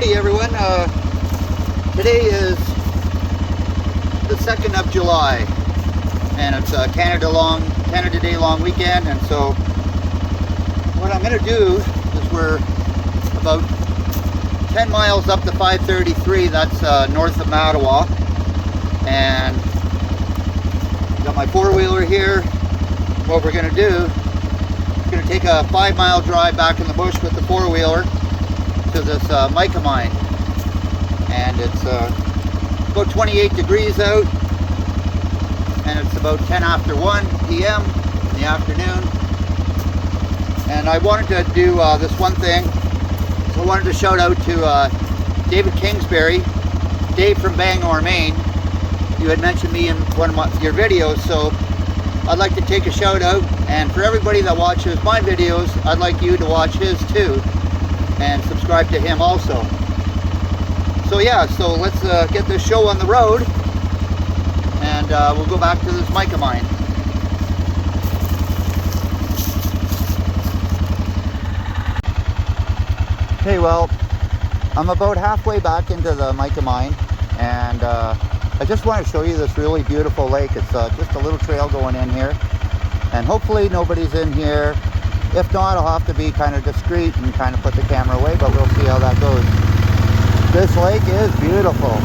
Alrighty everyone, today is the 2nd of July and it's Canada Day long weekend, and so what I'm going to do is we're about 10 miles up the 533, that's north of Mattawa, and got my four-wheeler here. What we're going to do, we're going to take a 5-mile drive back in the bush with the four-wheeler to this mica mine, and it's about 28 degrees out, and it's about 10 after 1 p.m. in the afternoon. And I wanted to do this one thing. So I wanted to shout out to David Kingsbury, Dave from Bangor, Maine. You had mentioned me in one of your videos, so I'd like to take a shout out, and for everybody that watches my videos, I'd like you to watch his too and subscribe to him also. So yeah, so let's get this show on the road, and we'll go back to this mica mine. Okay, well, I'm about halfway back into the mica mine, and I just want to show you this really beautiful lake. It's just a little trail going in here, and hopefully nobody's in here. If not, I'll have to be kind of discreet and kind of put the camera away, but we'll see how that goes. This lake is beautiful.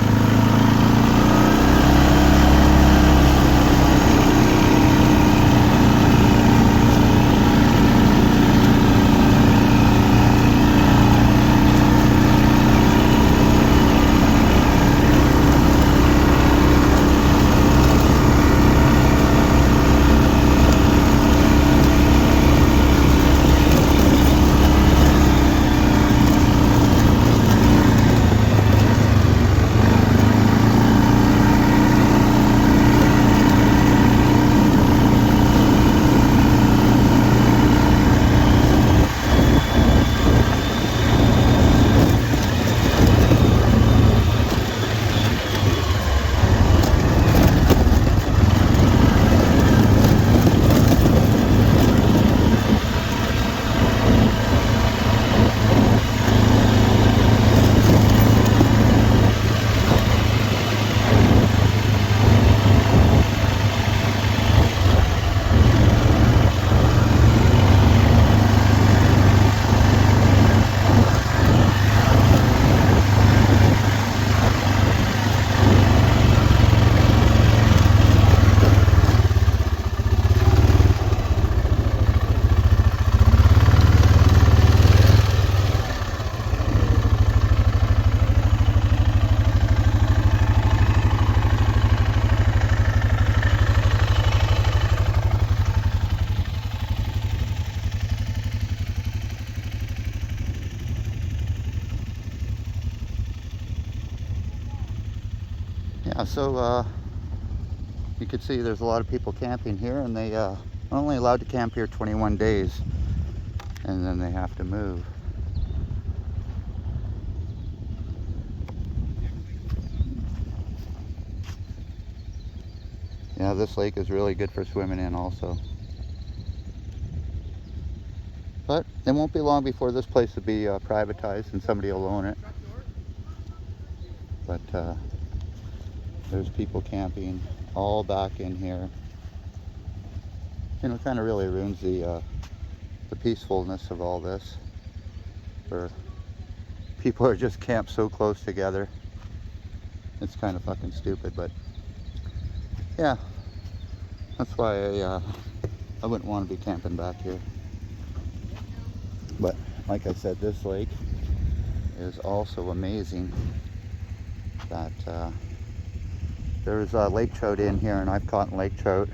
Yeah, so you can see there's a lot of people camping here, and they are only allowed to camp here 21 days, and then they have to move. Yeah, this lake is really good for swimming in also. But it won't be long before this place will be privatized and somebody will own it. But there's people camping all back in here. You know, it kind of really ruins the peacefulness of all this, where people are just camped so close together. It's kind of fucking stupid, but yeah, that's why I wouldn't want to be camping back here. But like I said, this lake is also amazing. That there's lake trout in here, and I've caught lake trout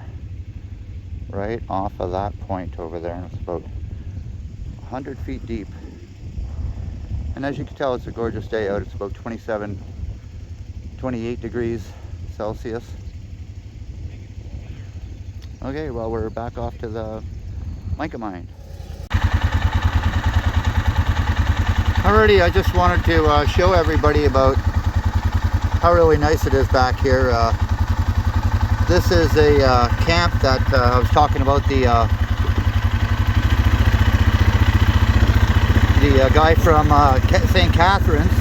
right off of that point over there, and it's about 100 feet deep. And as you can tell, it's a gorgeous day out. It's about 28 degrees Celsius. Okay, well, we're back off to the mica mine. Alrighty, I just wanted to show everybody about how really nice it is back here. This is a camp that I was talking about, the guy from St. Catharines.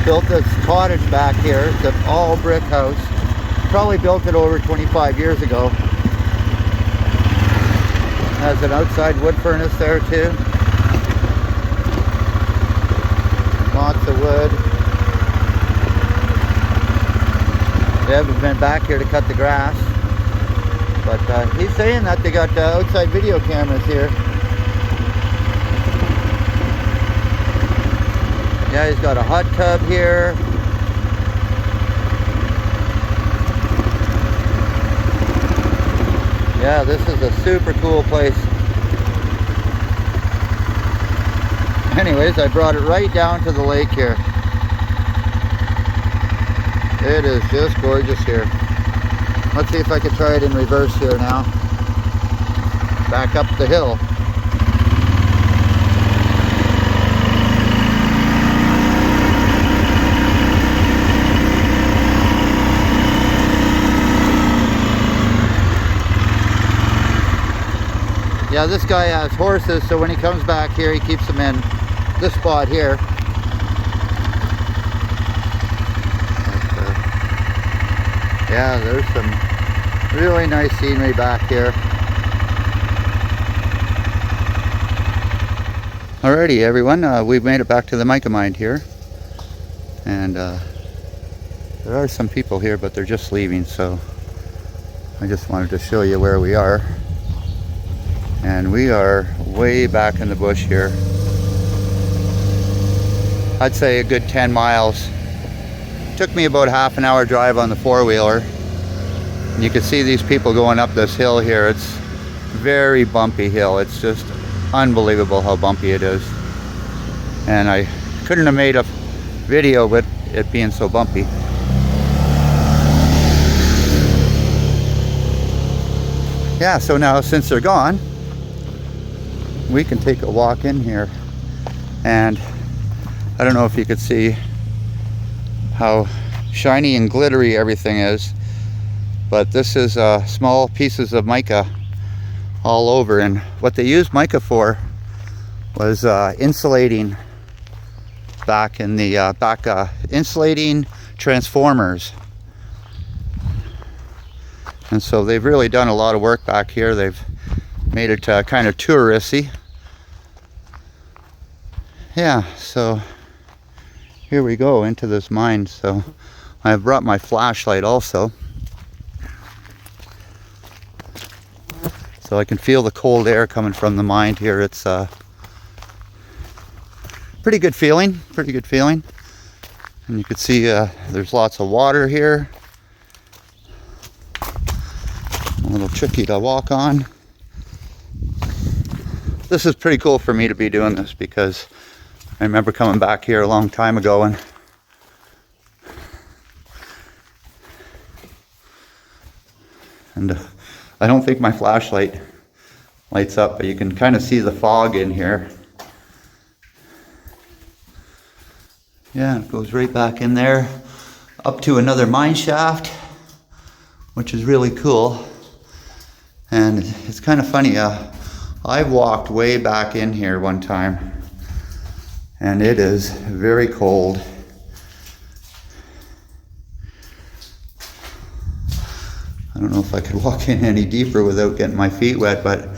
built this cottage back here. It's an all brick house. Probably built it over 25 years ago. Has an outside wood furnace there too. Lots of wood. They haven't been back here to cut the grass. But he's saying that they got outside video cameras here. Yeah, he's got a hot tub here. Yeah, this is a super cool place. Anyways, I brought it right down to the lake here. It is just gorgeous here. Let's see if I can try it in reverse here now. Back up the hill. Yeah, this guy has horses, so when he comes back here, he keeps them in this spot here. But, yeah, there's some really nice scenery back here. Alrighty, everyone, we've made it back to the Mica mine here. And there are some people here, but they're just leaving, so I just wanted to show you where we are. And we are way back in the bush here. I'd say a good 10 miles. Took me about half an hour drive on the four-wheeler. You can see these people going up this hill here. It's very bumpy hill. It's just unbelievable how bumpy it is. And I couldn't have made a video with it being so bumpy. Yeah, so now since they're gone, we can take a walk in here. And I don't know if you could see how shiny and glittery everything is, but this is small pieces of mica all over. And what they used mica for was insulating back in the insulating transformers. And so they've really done a lot of work back here. They've made it kind of touristy. Yeah, so here we go into this mine. So I have brought my flashlight also, so I can feel the cold air coming from the mine here. It's pretty good feeling, And you can see there's lots of water here. A little tricky to walk on. This is pretty cool for me to be doing this, because I remember coming back here a long time ago and I don't think my flashlight lights up, but you can kind of see the fog in here. Yeah, it goes right back in there up to another mine shaft, which is really cool. And it's kind of funny, I walked way back in here one time, and it is very cold. I don't know if I could walk in any deeper without getting my feet wet, but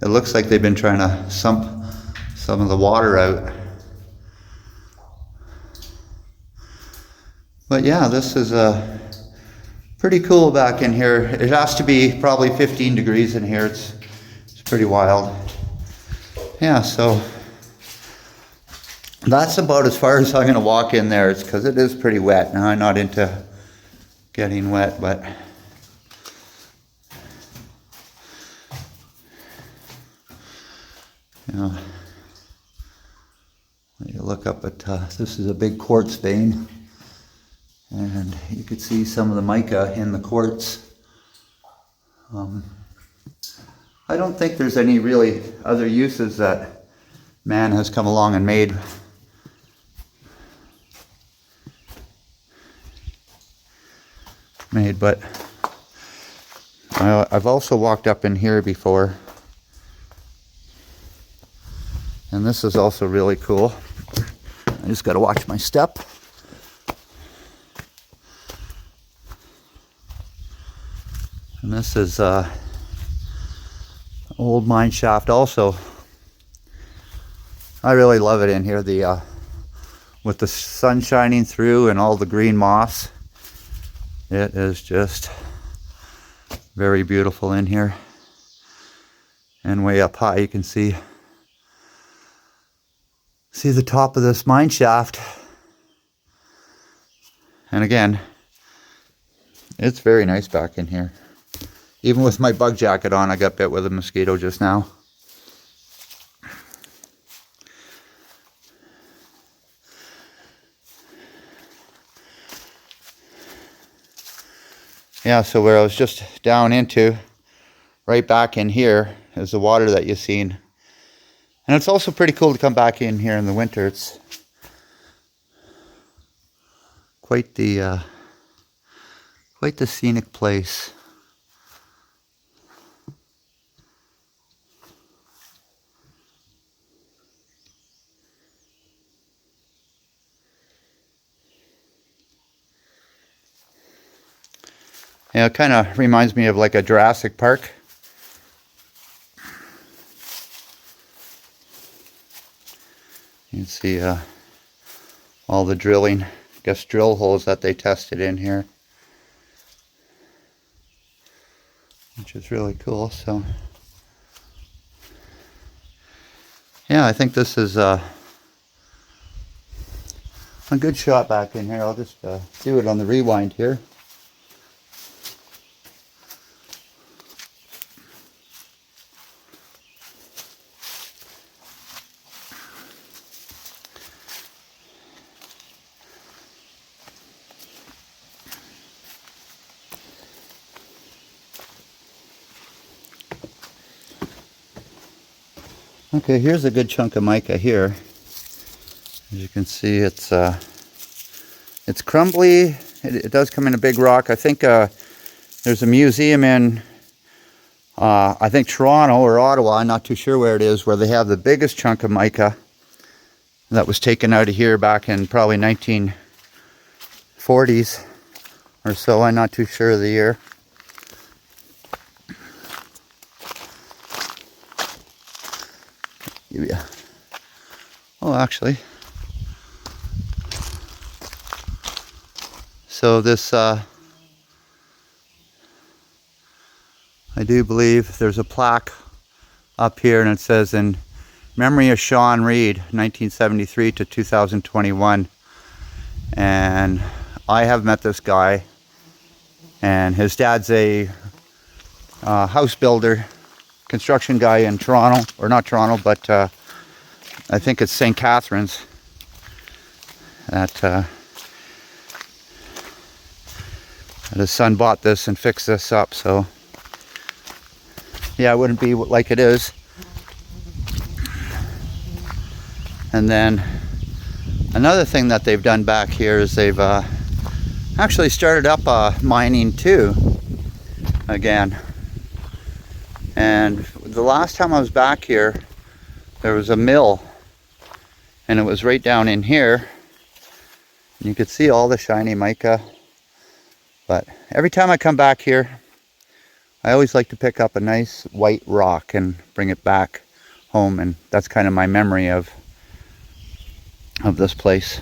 it looks like they've been trying to sump some of the water out. But yeah, this is pretty cool back in here. It has to be probably 15 degrees in here. It's pretty wild. Yeah, so that's about as far as I'm going to walk in there. It's because it is pretty wet. Now, I'm not into getting wet, but you know, when you look up at this is a big quartz vein, and you could see some of the mica in the quartz. I don't think there's any really other uses that man has come along and made. But I've also walked up in here before, and this is also really cool. I just got to watch my step. And this is old mine shaft also. I really love it in here, the with the sun shining through and all the green moss. It is just very beautiful in here. And way up high you can see the top of this mine shaft. And again, it's very nice back in here. Even with my bug jacket on, I got bit with a mosquito just now. Yeah, so where I was just down into, right back in here is the water that you've seen. And it's also pretty cool to come back in here in the winter. It's quite the scenic place. Yeah, it kind of reminds me of like a Jurassic Park. You can see all the drilling, I guess drill holes that they tested in here, which is really cool. So yeah, I think this is a good shot back in here. I'll just do it on the rewind here. Okay, here's a good chunk of mica here. As you can see, it's crumbly. It does come in a big rock. I think there's a museum in I think Toronto or Ottawa, I'm not too sure where it is, where they have the biggest chunk of mica that was taken out of here back in probably 1940s or so. I'm not too sure of the year. Yeah. Oh, actually. So this, I do believe there's a plaque up here, and it says, in memory of Sean Reed, 1973 to 2021. And I have met this guy, and his dad's a house builder, construction guy in Toronto, or not Toronto, but I think it's St. Catharines, that his son bought this and fixed this up. So yeah, it wouldn't be like it is. And then another thing that they've done back here is they've actually started up mining too again. And the last time I was back here, there was a mill, and it was right down in here. You could see all the shiny mica. But every time I come back here, I always like to pick up a nice white rock and bring it back home, and that's kind of my memory of this place.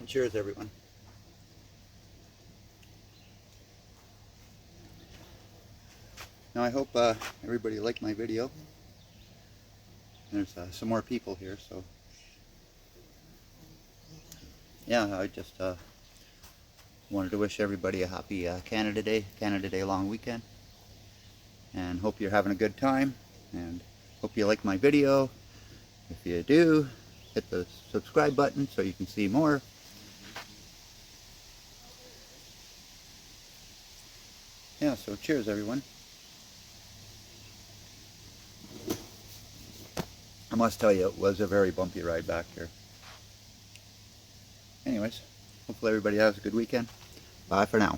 Cheers, everyone. Now I hope everybody liked my video. There's some more people here, so yeah, I just wanted to wish everybody a happy Canada Day long weekend, and hope you're having a good time, and hope you like my video. If you do, hit the subscribe button so you can see more. Yeah, so cheers, everyone. I must tell you, it was a very bumpy ride back here. Anyways, hopefully everybody has a good weekend. Bye for now.